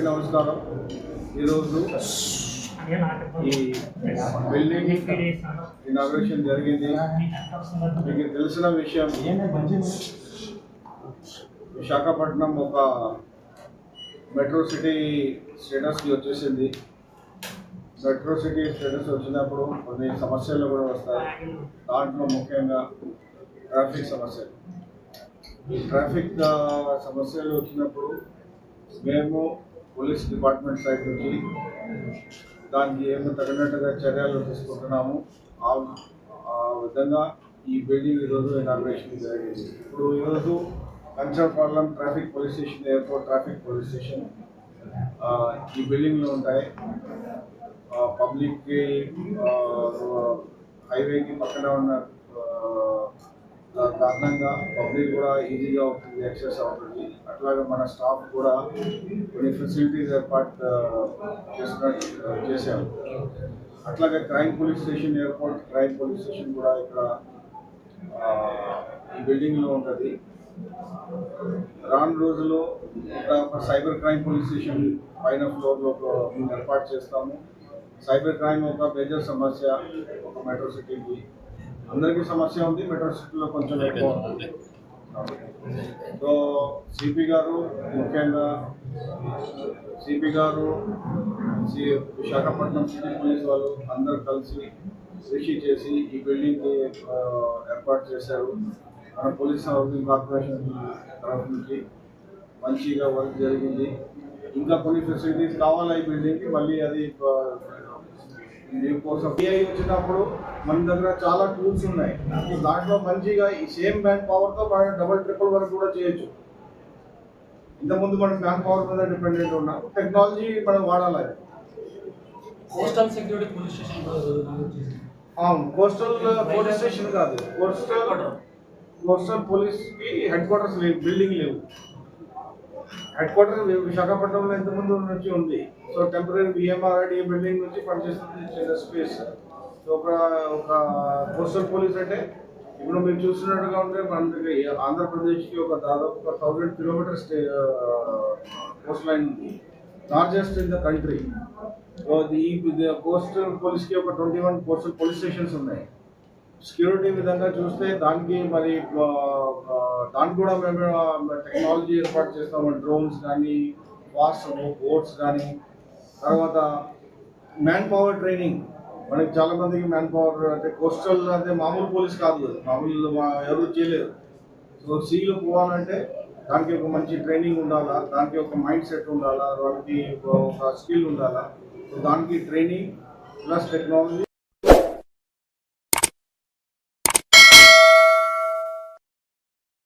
నమస్కారం. ఈరోజు ఈ బిల్డింగ్ ఇనాగ్రేషన్ జరిగింది. మీకు తెలిసిన విషయం, విశాఖపట్నం ఒక మెట్రో సిటీ స్టేటస్కి వచ్చేసింది. మెట్రో సిటీ స్టేటస్ వచ్చినప్పుడు కొన్ని సమస్యలు కూడా వస్తాయి. దాంట్లో ముఖ్యంగా ట్రాఫిక్ సమస్యలు. ఈ ట్రాఫిక్ సమస్యలు వచ్చినప్పుడు మేము పోలీస్ డిపార్ట్మెంట్ సైడ్ నుంచి దానికి ఏమో తగినట్టుగా చర్యలు తీసుకుంటున్నాము. ఆ విధంగా ఈ బిల్డింగ్ ఈరోజు ఇనాగ్రేషన్ జరిగింది. ఇప్పుడు ఈరోజు Kancharapalem traffic police station, airport traffic police station ఈ బిల్డింగ్లో ఉంటాయి. పబ్లిక్కి హైవేకి పక్కన ఉన్న కారణంగా పబ్లిక్ కూడా ఈజీగా ఉంటుంది, యాక్సెస్ అవుతుంది. అట్లాగే మన స్టాఫ్ కూడా కొన్ని ఫెసిలిటీస్ ఏర్పాటు చేశాము. అట్లాగే crime police station, airport crime police station కూడా ఇక్కడ ఈ బిల్డింగ్లో ఉంటుంది. రాను రోజుల్లో ఒక సైబర్ క్రైమ్ పోలీస్ స్టేషన్ పైన ఫ్లోర్లో ఏర్పాటు చేస్తాము. సైబర్ క్రైమ్ ఒక మేజర్ సమస్య ఒక మెట్రో సిటీకి. అందరికీ సమస్య ఉంది, మెట్రో సిటీలో కొంచెం ఎక్కువ ఉంటుంది. సో సిపి గారు, ముఖ్యంగా సిపి గారు, విశాఖపట్నం సిటీ పోలీస్ వాళ్ళు అందరూ కలిసి కృషి చేసి ఈ బిల్డింగ్కి ఏర్పాటు చేశారు. మన పోలీస్ హౌసింగ్ కార్పొరేషన్ తరఫు నుంచి మంచిగా వర్క్ జరిగింది. ఇంకా కొన్ని ఫెసిలిటీస్ కావాలి ఈ బిల్డింగ్కి. మళ్ళీ అది దీనికోసం పిఐ వచ్చినప్పుడు మన దగ్గర చాలా టూల్స్ ఉన్నాయి. దాంట్లో మంచిగా ఈ సేమ్ మ్యాన్ పవర్తో మనం డబుల్ ట్రిపుల్ వర్క్ కూడా చేయొచ్చు. ఇంతకుముందు మనం మ్యాన్ పవర్ మీద డిపెండెంట్ ఉన్నాం. టెక్నాలజీ మనం వాడాలి. కోస్టల్ సెక్యూరిటీ పోలీస్ స్టేషన్ అవును, కోస్టల్ పోలీస్ స్టేషన్ కాదు, కోస్టల్ పోలీస్కి హెడ్ క్వార్టర్స్ లేవు, బిల్డింగ్ లేవు. హెడ్ క్వార్టర్ విశాఖపట్నంలో ఇంతకుముందు నుంచి ఉంది. సో టెంపరీ బిఎంఆర్ఐడి బిల్డింగ్ నుంచి పనిచేస్తుంది చిన్న స్పేస్. సో ఒక కోస్టల్ పోలీస్ అంటే ఇప్పుడు మీరు చూస్తున్నట్టుగా ఉంటే మనకి ఆంధ్రప్రదేశ్కి ఒక దాదాపు 1000 కిలోమీటర్స్ కోస్ట్ లైన్ ఉంది, largest in the country. So ఈ కోస్టల్ పోలీస్కి ఒక 21 కోస్టల్ పోలీస్ స్టేషన్స్ ఉన్నాయి. సెక్యూరిటీ విధంగా చూస్తే దానికి మరి దానికి కూడా మేము టెక్నాలజీ ఏర్పాటు చేస్తాము. డ్రోన్స్ కానీ, ఫాస్ట్ బోట్స్ కానీ, తర్వాత మ్యాన్ పవర్ ట్రైనింగ్. మనకి చాలా మందికి మ్యాన్ పవర్ అంటే కోస్టల్ అంటే మామూలు పోలీస్ కాదు, మామూలు ఎవరు చేయలేరు. సో సీలో పోవాలంటే దానికి ఒక మంచి ట్రైనింగ్ ఉండాలా, దానికి ఒక మైండ్ సెట్ ఉండాలా, వాళ్ళకి ఒక స్కిల్ ఉండాలా. సో దానికి ట్రైనింగ్ ప్లస్ టెక్నాలజీ